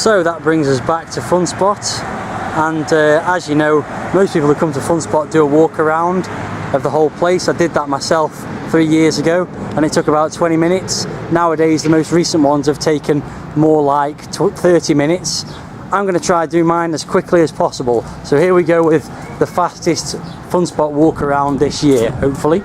So that brings us back to Funspot, and as you know, most people who come to Funspot do a walk around of the whole place. I did that myself 3 years ago and it took about 20 minutes. Nowadays the most recent ones have taken more like 30 minutes. I'm going to try do mine as quickly as possible. So here we go with the fastest Funspot walk around this year, hopefully.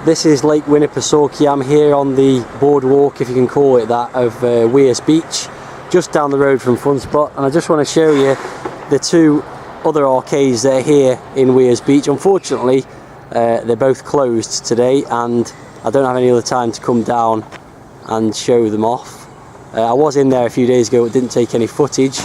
This is Lake Winnipesaukee. I'm here on the boardwalk, if you can call it that, of Weirs Beach, just down the road from Funspot, and I just want to show you the two other arcades that are here in Weirs Beach. Unfortunately, they're both closed today, and I don't have any other time to come down and show them off. I was in there a few days ago, but didn't take any footage.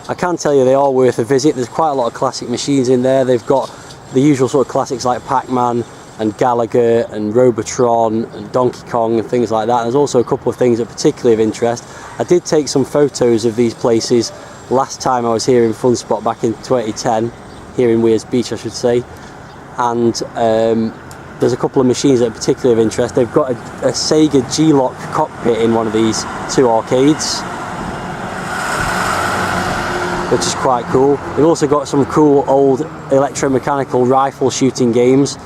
I can tell you they are worth a visit. There's quite a lot of classic machines in there. They've got the usual sort of classics like Pac-Man and Gallagher and Robotron and Donkey Kong and things like that. There's also a couple of things that are particularly of interest. I did take some photos of these places last time I was here in Funspot back in 2010, here in Weirs Beach I should say, and there's a couple of machines that are particularly of interest. They've got a Sega G-Lock cockpit in one of these two arcades, which is quite cool. They've also got some cool old electromechanical rifle shooting games,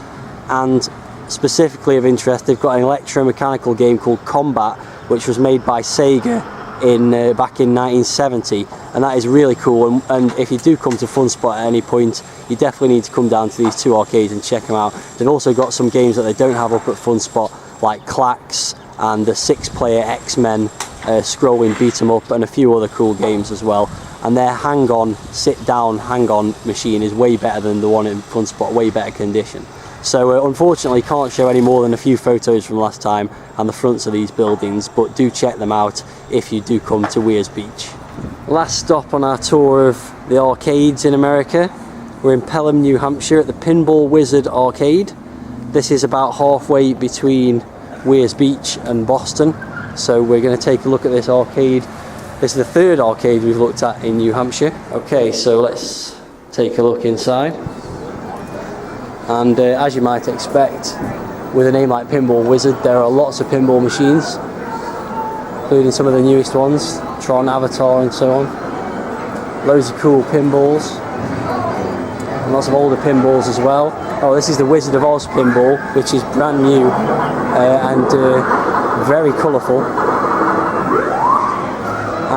and specifically of interest, they've got an electromechanical game called Combat, which was made by Sega back in 1970, and that is really cool. And if you do come to Funspot at any point, you definitely need to come down to these two arcades and check them out. They've also got some games that they don't have up at Funspot, like Clax and the 6-player X-Men scrolling beat 'em up, and a few other cool games as well. And their hang-on, sit-down hang-on machine is way better than the one in Funspot, way better condition. So unfortunately can't show any more than a few photos from last time and the fronts of these buildings, but do check them out if you do come to Weirs Beach. Last stop on our tour of the arcades in America. We're in Pelham, New Hampshire at the Pinball Wizard arcade. This is about halfway between Weirs Beach and Boston, so we're going to take a look at this arcade. This is the third arcade we've looked at in New Hampshire. Okay, so let's take a look inside. And as you might expect, with a name like Pinball Wizard, there are lots of pinball machines, including some of the newest ones, Tron, Avatar and so on. Loads of cool pinballs, and lots of older pinballs as well. Oh, this is the Wizard of Oz pinball, which is brand new and very colourful.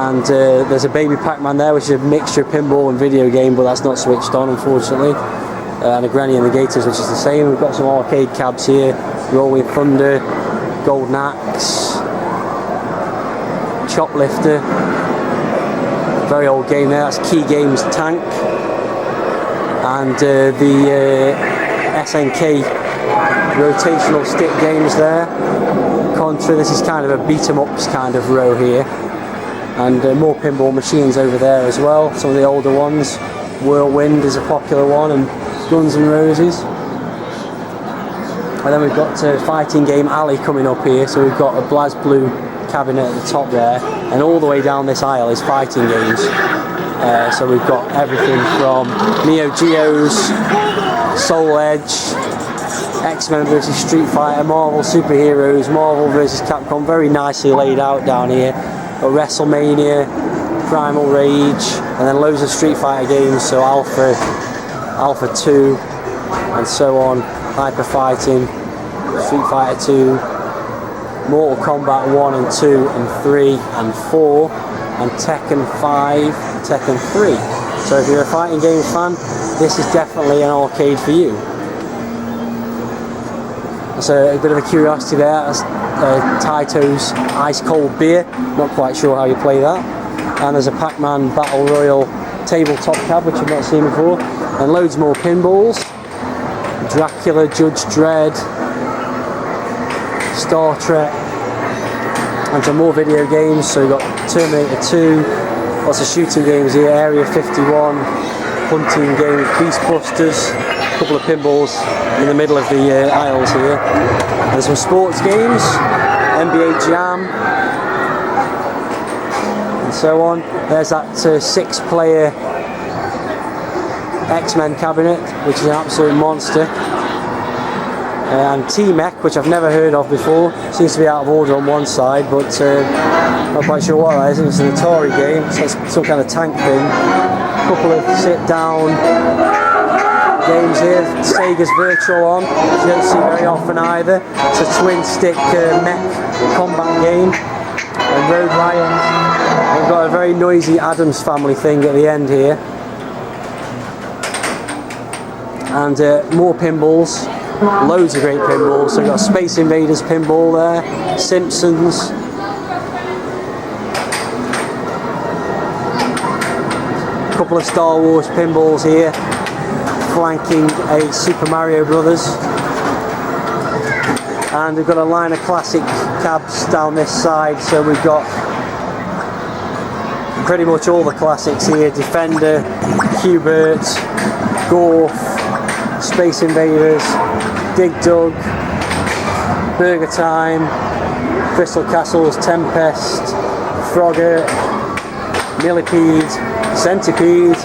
And there's a baby Pac-Man there, which is a mixture of pinball and video game, but that's not switched on unfortunately. And a Granny and the Gators, which is the same. We've got some arcade cabs here, Rolling Thunder, Golden Axe, Choplifter, very old game there, that's Key Games Tank, and the SNK rotational stick games there. Contra, this is kind of a beat 'em ups kind of row here, and more pinball machines over there as well, some of the older ones. Whirlwind is a popular one, and Guns N' Roses. And then we've got Fighting Game Alley coming up here, so we've got a BlazBlue cabinet at the top there, and all the way down this aisle is fighting games. So we've got everything from Neo Geos, Soul Edge, X-Men vs Street Fighter, Marvel Superheroes, Marvel vs Capcom, very nicely laid out down here. Got WrestleMania, Primal Rage, and then loads of Street Fighter games, so Alpha 2 and so on, Hyper Fighting, Street Fighter 2, Mortal Kombat 1 and 2 and 3 and 4, and Tekken 5, Tekken 3. So if you're a fighting games fan, this is definitely an arcade for you. That's a bit of a curiosity there. That's Taito's Ice Cold Beer, not quite sure how you play that. And there's a Pac-Man Battle Royale tabletop cab, which I've not seen before, and loads more pinballs. Dracula, Judge Dredd, Star Trek, and some more video games. So we've got Terminator 2, lots of shooting games here, Area 51, hunting games, Beastbusters, a couple of pinballs in the middle of the aisles here. There's some sports games, NBA Jam, and so on. There's that 6-player X-Men cabinet, which is an absolute monster. And T-Mech, which I've never heard of before, seems to be out of order on one side, but not quite sure what that is. It's an Atari game, so it's some kind of tank thing. A couple of sit-down games here. Sega's Virtual On, which you don't see very often either. It's a twin-stick mech combat game. And Road Lions. We've got a very noisy Addams Family thing at the end here. And more pinballs. Loads of great pinballs. So we've got Space Invaders pinball there, Simpsons. A couple of Star Wars pinballs here, flanking a Super Mario Brothers. And we've got a line of classic cabs down this side, so we've got pretty much all the classics here: Defender, Hubert, Gorf, Space Invaders, Dig Dug, Burger Time, Crystal Castles, Tempest, Frogger, Millipede, Centipede,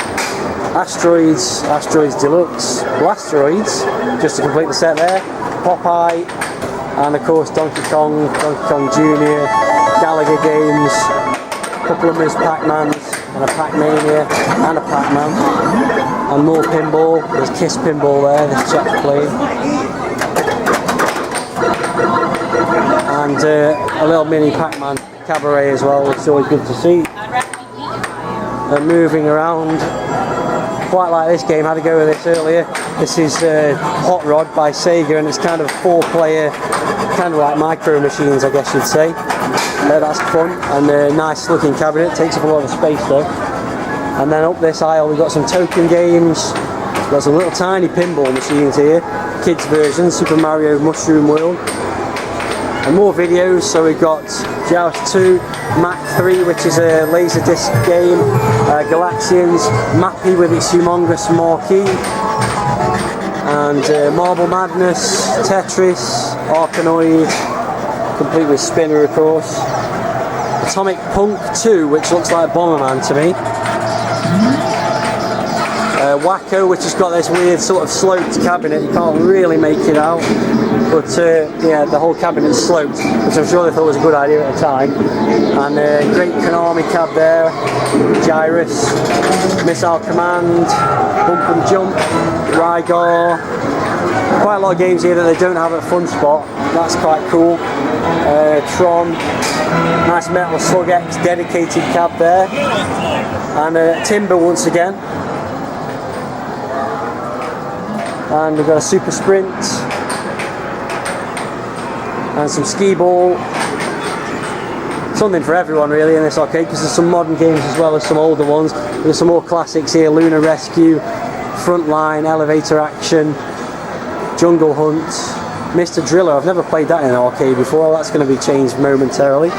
Asteroids, Asteroids Deluxe, Blasteroids, just to complete the set there, Popeye, and of course Donkey Kong, Donkey Kong Jr., Gallagher Games, a couple of Ms. Pac-Mans, and a Pac-Mania, and a Pac-Man, and more pinball. There's Kiss Pinball there, this chap's playing, and a little mini Pac-Man cabaret as well, which is always good to see. And moving around, quite like this game, had to go with this earlier. This is Hot Rod by Sega, and it's kind of 4-player, kind of like micro machines, I guess you'd say. That's fun, and a nice looking cabinet, takes up a lot of space though. And then up this aisle we've got some token games, we've got some little tiny pinball machines here, kids version, Super Mario Mushroom World, and more videos. So we've got Joust 2, Mac 3, which is a Laserdisc game, Galaxians, Mappy with its humongous marquee, and Marble Madness, Tetris, Arkanoid, complete with Spinner of course, Atomic Punk 2, which looks like Bomberman to me, Wacko, which has got this weird sort of sloped cabinet, you can't really make it out, but yeah, the whole cabinet's sloped, which I'm sure they thought was a good idea at the time. And great Konami cab there, Gyrus, Missile Command, Bump and Jump, Rygar, quite a lot of games here that they don't have at Funspot, that's quite cool. Tron, nice Metal Slug X dedicated cab there, and Timber once again. And we've got a Super Sprint and some Skee Ball. Something for everyone really in this arcade, because there's some modern games as well as some older ones. There's some more classics here: Lunar Rescue, Frontline, Elevator Action, Jungle Hunt, Mr. Driller. I've never played that in an arcade before, that's going to be changed momentarily.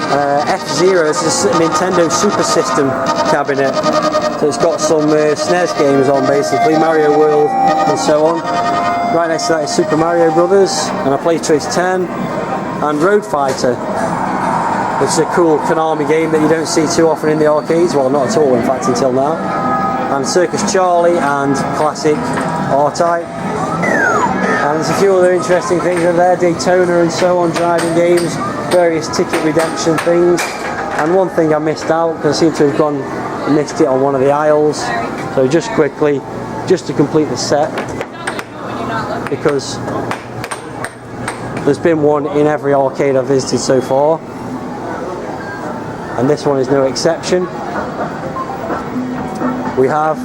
F-Zero is a Nintendo Super System cabinet, so it's got some SNES games on basically, Mario World and so on. Right next to that is Super Mario Brothers, and a Playtrace 10, and Road Fighter, which is a cool Konami game that you don't see too often in the arcades, well not at all in fact until now. And Circus Charlie and classic R-Type. And there's a few other interesting things in there, Daytona and so on, driving games, various ticket redemption things. And one thing I missed out, because I seem to have missed it on one of the aisles. So just quickly, just to complete the set, because there's been one in every arcade I've visited so far, and this one is no exception. We have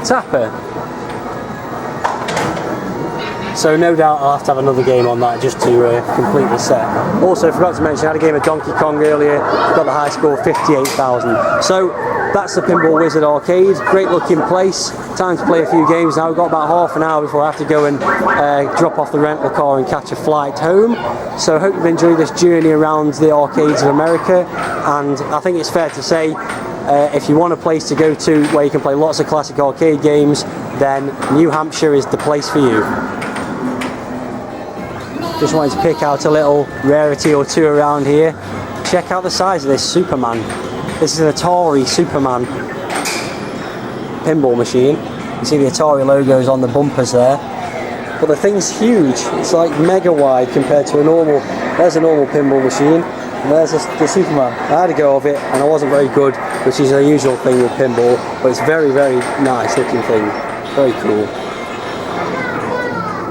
Tapper. So no doubt I'll have to have another game on that just to complete the set. Also forgot to mention I had a game of Donkey Kong earlier, got the high score 58,000. So that's the Pinball Wizard arcade, great looking place. Time to play a few games now. We've got about half an hour before I have to go and drop off the rental car and catch a flight home. So I hope you've enjoyed this journey around the arcades of America, and I think it's fair to say if you want a place to go to where you can play lots of classic arcade games, then New Hampshire is the place for you. Just wanted to pick out a little rarity or two around here. Check out the size of this Superman. This is an Atari Superman pinball machine. You see the Atari logos on the bumpers there. But the thing's huge. It's like mega wide compared to a normal. There's a normal pinball machine, and there's the Superman. I had a go of it, and I wasn't very good, which is a usual thing with pinball. But it's very, very nice looking thing. Very cool.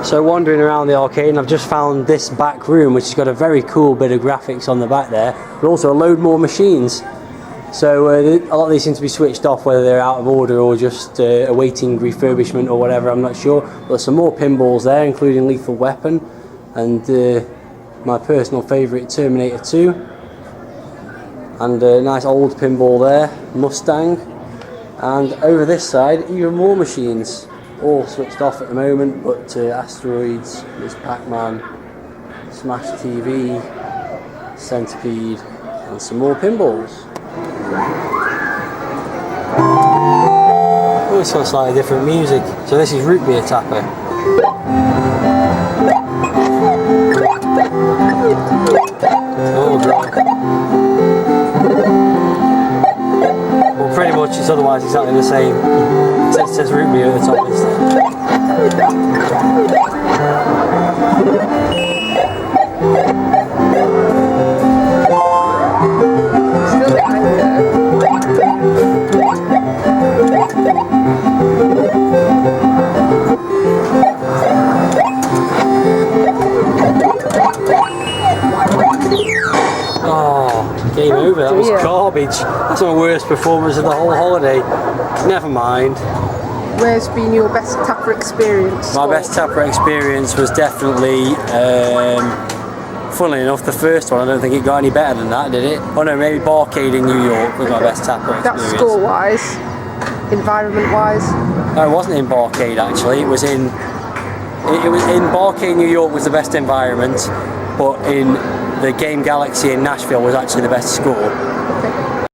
So wandering around the arcade, and I've just found this back room, which has got a very cool bit of graphics on the back there, but also a load more machines. So a lot of these seem to be switched off, whether they're out of order or just awaiting refurbishment or whatever, I'm not sure. But there's some more pinballs there, including Lethal Weapon and my personal favourite Terminator 2. And a nice old pinball there, Mustang. And over this side, even more machines, all switched off at the moment, but Asteroids, Miss Pac-Man, Smash TV, Centipede, and some more pinballs. Oh, it's got slightly different music. So this is Root Beer Tapper. Oh, dry. Well, pretty much it's otherwise exactly the same. It says root beer at the top instead. Game over, that was garbage. That's my worst performance of the whole holiday. Never mind. Where's been your best tapper experience? My best tapper experience was definitely, funnily enough, the first one. I don't think it got any better than that, did it? Oh no, maybe Barcade in New York was my best tapper experience. That's score-wise, environment-wise? No, it wasn't in Barcade actually. It was in Barcade New York was the best environment, but in the Game Galaxy in Nashville was actually the best score. Okay.